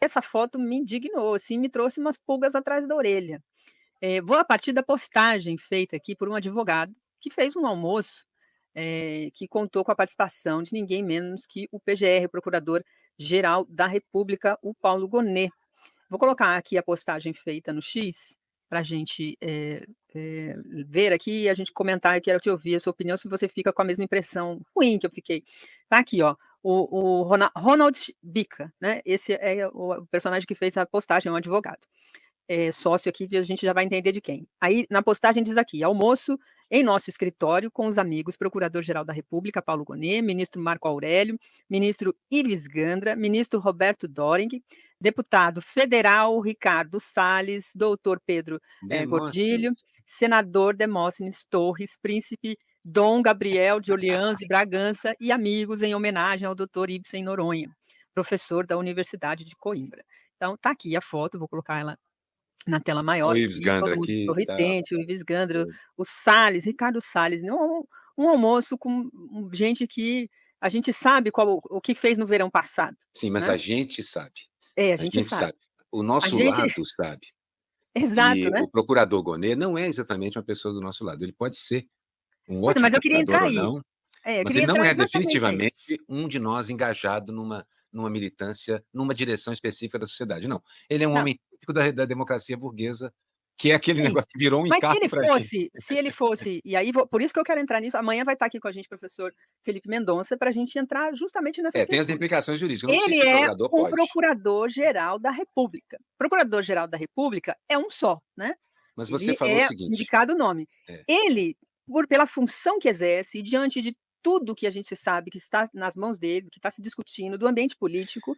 essa foto me indignou, assim, me trouxe umas pulgas atrás da orelha. Vou a partir da postagem feita aqui por um advogado, que fez um almoço, que contou com a participação de ninguém menos que o PGR, o Procurador-Geral da República, o Paulo Gonet. Vou colocar aqui a postagem feita no X, para a gente, ver aqui e a gente comentar. Eu quero te ouvir a sua opinião, se você fica com a mesma impressão ruim que eu fiquei. Tá aqui, ó, o Ronald Bica, né, esse é o personagem que fez a postagem, é um advogado. Sócio aqui, a gente já vai entender de quem. Aí na postagem diz aqui: almoço em nosso escritório com os amigos Procurador-Geral da República, Paulo Gonet, ministro Marco Aurélio, ministro Ives Gandra, ministro Roberto Doring, deputado federal Ricardo Salles, doutor Pedro Gordilho, Demóstenes. senador Demóstenes Torres, príncipe Dom Gabriel de Orleans e Bragança e amigos em homenagem ao doutor Ibsen Noronha, professor da Universidade de Coimbra. Então tá aqui a foto, vou colocar ela na tela O maior Ives aqui, Gandra todo mundo aqui e tal. sorridente, o Ives Gandra, o Salles, Ricardo Salles, um almoço com gente que a gente sabe o que fez no verão passado, Sim, mas né. a gente sabe. É, a A gente gente sabe. sabe. O A nosso gente lado sabe. exato, E né. o procurador Gonet não é exatamente uma pessoa do nosso lado. Ele pode ser um Pois é, ótimo mas eu queria procurador entrar ou aí. não, Eu mas queria ele não entrar é exatamente aí. definitivamente um de nós engajado numa militância, numa direção específica da sociedade, não. Ele é um Não, homem típico da democracia burguesa, que é aquele sim, negócio que virou um mas encargo pra gente. se ele fosse e aí por isso que eu quero entrar nisso, amanhã vai estar aqui com a gente o professor Felipe Mendonça, para a gente entrar justamente nessas Tem as questões. implicações jurídicas. Eu não sei Ele se o é procurador um pode. procurador-geral da República. Procurador-geral da República é um só, né. Mas você Ele falou o é seguinte. indicado o nome. É, Ele, pela função que exerce e diante de tudo que a gente sabe que está nas mãos dele, que está se discutindo, do ambiente político,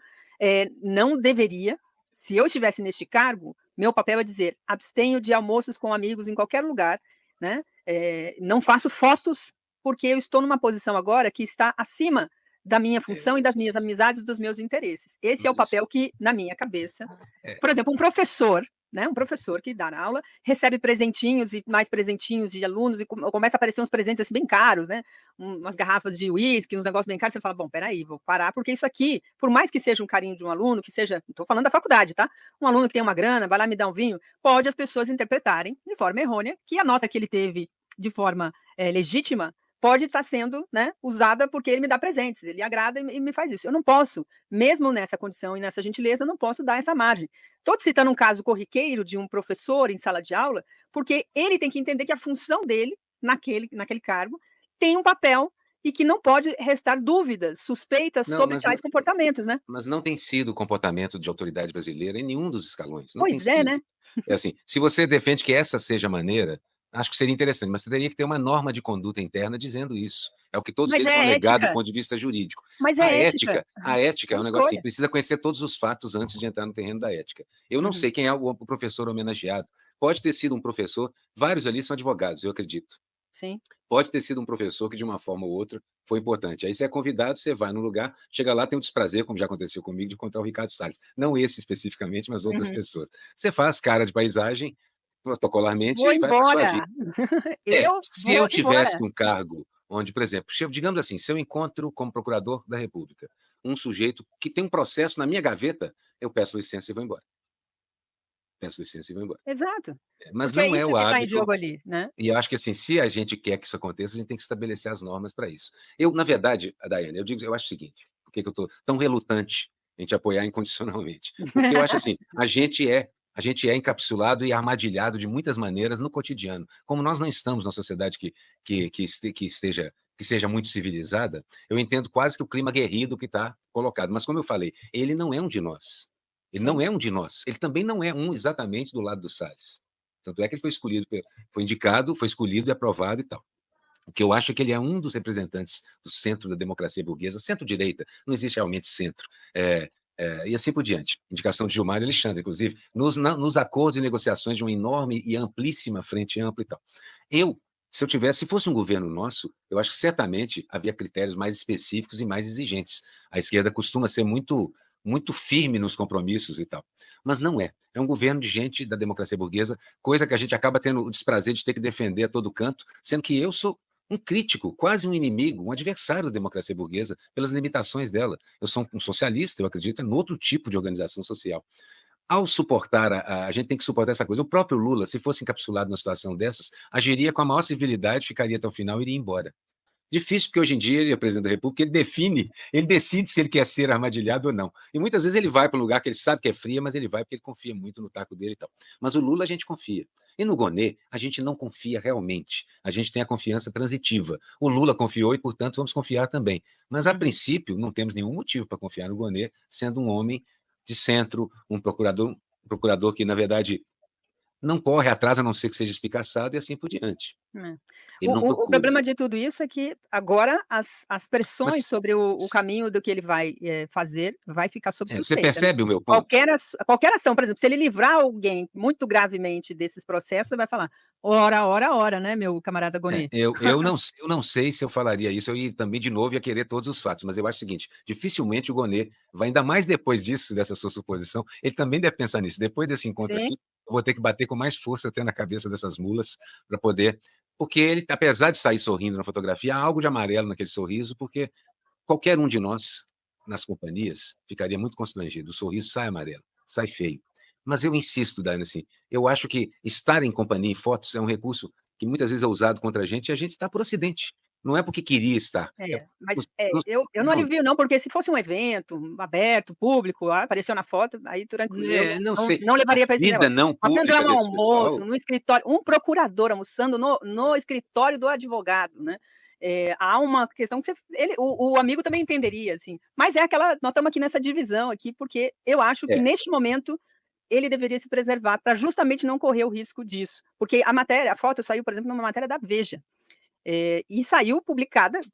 não deveria, se eu estivesse neste cargo, meu papel é dizer: "Abstenho de almoços com amigos em qualquer lugar", né, não faço fotos, porque eu estou numa posição agora que está acima da minha função e das minhas amizades, dos meus interesses. Esse é o mas isso papel que, na minha cabeça, é por exemplo, um professor, né, um professor que dá aula, recebe presentinhos e mais presentinhos de alunos e começa a aparecer uns presentes, assim, bem caros, né, umas garrafas de uísque, uns negócios bem caros, você fala: "Bom, espera aí, vou parar, porque isso aqui, por mais que seja um carinho de um aluno, que seja", estou falando da faculdade, tá, um aluno que tem uma grana, vai lá me dar um vinho, pode as pessoas interpretarem de forma errônea que a nota que ele teve de forma, legítima, pode estar sendo, né, usada porque ele me dá presentes, ele agrada e me faz isso. Eu não posso, mesmo nessa condição e nessa gentileza, eu não posso dar essa margem. Estou te citando um caso corriqueiro de um professor em sala de aula, porque ele tem que entender que a função dele, naquele cargo, tem um papel e que não pode restar dúvidas, suspeitas não, sobre tais comportamentos, né. mas não tem sido o comportamento de autoridade brasileira em nenhum dos escalões, não tem Pois é, sido. né. É assim, se você defende que essa seja a maneira, acho que seria interessante, mas você teria que ter uma norma de conduta interna dizendo isso. É o que todos Mas eles vão é alegar do ética, ponto de vista jurídico. mas A é ética. ética a ética É é um negócio assim, escolha. precisa conhecer todos os fatos antes de entrar no terreno da ética. Eu não Uhum, sei quem é o professor homenageado. Pode ter sido um professor, vários ali são advogados, eu acredito. sim. Pode ter sido um professor que, de uma forma ou outra, foi importante. Aí você é convidado, você vai no lugar, chega lá, tem o desprazer, como já aconteceu comigo, de encontrar o Ricardo Salles. Não esse especificamente, mas outras Uhum. pessoas. Você faz cara de paisagem, protocolarmente, Vou e vai para sua vida. embora, eu Se vou eu tivesse embora. um cargo onde, por exemplo, digamos assim, se eu encontro como procurador da República um sujeito que tem um processo na minha gaveta, eu peço licença e vou embora. Peço licença e vou embora. Exato, Mas porque é não é isso o que está em hábito. jogo ali, né. E eu acho que, assim, se a gente quer que isso aconteça, a gente tem que estabelecer as normas para isso. Na verdade, Daiane, eu acho o seguinte, por que que eu estou tão relutante em te apoiar incondicionalmente? Porque eu acho assim, a gente é encapsulado e armadilhado de muitas maneiras no cotidiano. Como nós não estamos numa sociedade que seja muito civilizada, eu entendo quase que o clima guerrido que está colocado. Mas, como eu falei, ele não é um de nós. Ele não Sim, é um de nós. Ele também não é um exatamente do lado do Salles. Tanto é que ele foi escolhido, foi indicado, foi escolhido e aprovado e tal. O que eu acho é que ele é um dos representantes do centro da democracia burguesa, centro-direita, não existe realmente centro. E assim por diante. Indicação de Gilmar e Alexandre, inclusive, nos acordos e negociações de uma enorme e amplíssima frente ampla e tal. Se fosse um governo nosso, eu acho que certamente havia critérios mais específicos e mais exigentes. A esquerda costuma ser muito firme nos compromissos e tal. Mas não é. É um governo de gente da democracia burguesa, coisa que a gente acaba tendo o desprazer de ter que defender a todo canto, sendo que eu sou um crítico, quase um inimigo, um adversário da democracia burguesa, pelas limitações dela. Eu sou um socialista, eu acredito em outro tipo de organização social. Ao suportar, a gente tem que suportar essa coisa. O próprio Lula, se fosse encapsulado numa situação dessas, agiria com a maior civilidade, ficaria até o final e iria embora. Difícil, porque hoje em dia ele é presidente da República, ele decide se ele quer ser armadilhado ou não. E muitas vezes ele vai para um lugar que ele sabe que é fria, mas ele vai porque ele confia muito no taco dele e tal. Mas o Lula a gente confia. E no Gonê a gente não confia realmente. A gente tem a confiança transitiva. O Lula confiou e, portanto, vamos confiar também. Mas, a princípio, não temos nenhum motivo para confiar no Gonê, sendo um homem de centro, um procurador que, na verdade, não corre atrás, a não ser que seja espicaçado, e assim por diante. Ele não O procura. problema de tudo isso é que agora as pressões Mas sobre o caminho do que ele vai fazer vai ficar sob você suspeita, né. percebe o meu ponto? Qualquer ação, por exemplo, se ele livrar alguém muito gravemente desses processos, você vai falar: "Ora, ora, ora", né, meu camarada Gonê. Eu não sei se eu falaria isso, eu ia também, de novo, ia querer todos os fatos, mas eu acho o seguinte: dificilmente o Gonê vai, ainda mais depois disso, dessa sua suposição, ele também deve pensar nisso. Depois desse encontro Sim. aqui, eu vou ter que bater com mais força até na cabeça dessas mulas para poder. Porque ele, apesar de sair sorrindo na fotografia, há algo de amarelo naquele sorriso, porque qualquer um de nós, nas companhias, ficaria muito constrangido. O sorriso sai amarelo, sai feio. Mas eu insisto, Dani, assim, eu acho que estar em companhia em fotos é um recurso que muitas vezes é usado contra a gente, e a gente está por acidente. Não é porque queria estar. Mas, eu não alivio não, porque se fosse um evento aberto, público, apareceu na foto, aí tranquilo, eu Não sei. não A levaria para esse vida negócio. não Mas quando é pública um desse pessoal. almoço, no escritório, um procurador almoçando no escritório do advogado, né, há uma questão que o amigo também entenderia, assim, mas nós estamos aqui nessa divisão aqui, porque eu acho que É, neste momento ele deveria se preservar para justamente não correr o risco disso, porque a foto saiu, por exemplo, numa matéria da Veja. E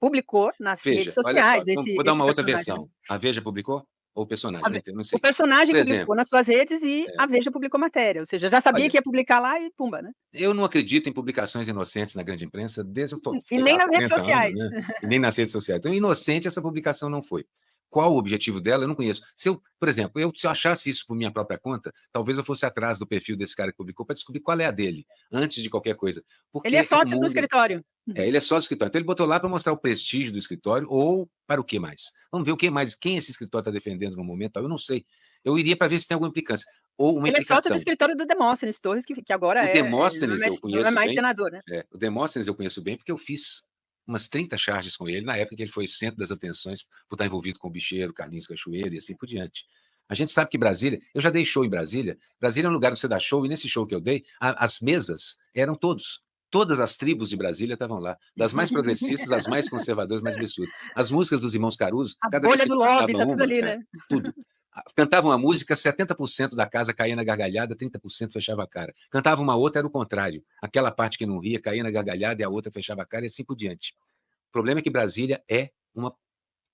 publicou nas redes Veja, olha só, sociais vou dar esse uma outra personagem, né. versão. A Veja publicou? Ou o A personagem? Ve Não O sei. personagem Por publicou exemplo, nas suas redes e é, a Veja publicou matéria, ou seja, já sabia olha, que ia publicar lá e pumba, né. eu não acredito em publicações inocentes na grande imprensa desde eu tô, E sei nem lá, nas redes 40 anos, sociais. né, e nem nas redes sociais. Então, inocente essa publicação não foi. Qual o objetivo dela, eu não conheço. Se eu, por exemplo, se eu achasse isso por minha própria conta, talvez eu fosse atrás do perfil desse cara que publicou para descobrir qual é a dele, antes de qualquer coisa. Ele é Porque o sócio do mundo. escritório. Ele é sócio do escritório. Então ele botou lá para mostrar o prestígio do escritório, ou para o que mais? Vamos ver o que mais, quem esse escritório está defendendo no momento, eu não sei. Eu iria para ver se tem alguma implicância, ou uma Ele é sócio do implicação. escritório do Demóstenes Torres, que agora O Demóstenes eu não é conheço mais bem, senador, né. o Demóstenes eu conheço bem, porque eu fiz umas 30 charges com ele, na época que ele foi centro das atenções por estar envolvido com o Bicheiro, Carlinhos Cachoeira e assim por diante. A gente sabe que Brasília, eu já dei show em Brasília, Brasília é um lugar que você dá show, e nesse show que eu dei, as mesas eram todas as tribos de Brasília estavam lá, das mais progressistas às mais conservadoras, mais absurdas. As músicas dos irmãos Caruso, A cada vez bolha que do lobby, cantava tá tudo uma, ali, né. tudo. Cantavam uma música, 70% da casa caía na gargalhada, 30% fechava a cara. Cantava uma outra, era o contrário. Aquela parte que não ria caía na gargalhada e a outra fechava a cara, e assim por diante. O problema é que Brasília é uma.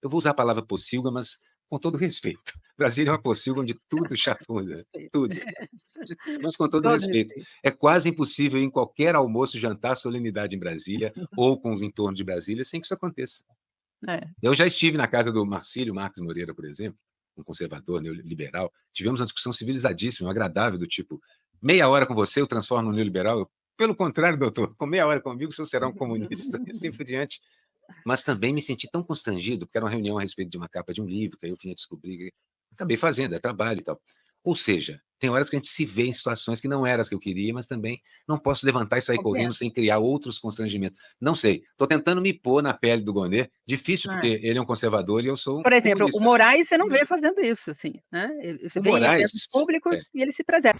Eu vou usar a palavra pocilga, mas com todo respeito. Brasília é uma pocilga onde tudo chafunda, tudo. Mas com todo Todo respeito. respeito. É quase impossível em qualquer almoço, jantar, solenidade em Brasília ou com os entornos de Brasília sem que isso aconteça. É. Eu já estive na casa do Marcílio Marques Moreira, por exemplo, um conservador neoliberal. Tivemos uma discussão civilizadíssima, agradável, do tipo: meia hora com você eu transformo no neoliberal. Pelo contrário, doutor, com meia hora comigo o senhor será um comunista, e assim por diante. Mas também me senti tão constrangido, porque era uma reunião a respeito de uma capa de um livro, que aí eu vinha descobrir, acabei fazendo, é trabalho e tal. Ou seja, tem horas que a gente se vê em situações que não eram as que eu queria, mas também não posso levantar e sair correndo Compreendo. sem criar outros constrangimentos. Não sei, estou tentando me pôr na pele do Gonê, difícil, É. porque ele é um conservador e eu sou um Por exemplo, o comunista. Moraes você não vê fazendo isso, assim, né, você O vê em eventos Moraes, públicos e ele se preserva.